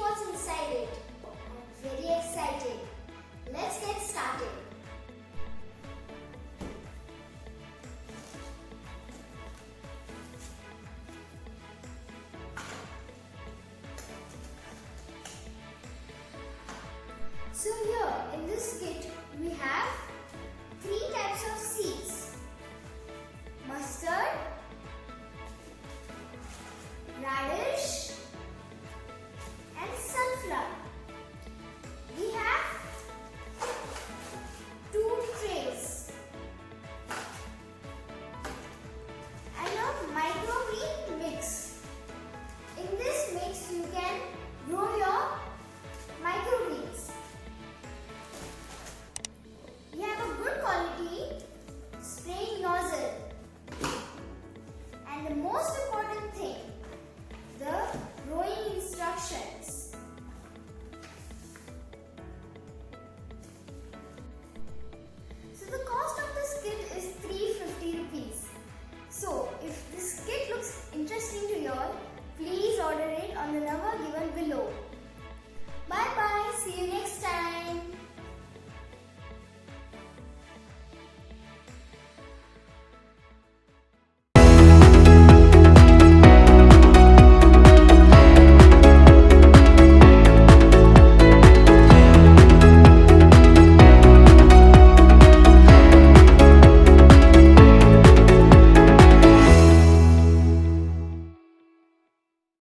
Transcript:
what's inside it. I'm very excited. Let's get started. So here in this kit we have 3 types of seeds: mustard, radish and sunflower. We have 2 trays and a microgreen mix. In this mix you can grow your microgreens. We have a good quality spraying nozzle, and the most important thing, the growing instructions. So the cost of this kit is 350 rupees. So if this kit looks interesting to you all, please order it on the number given below. Bye bye. See you next time.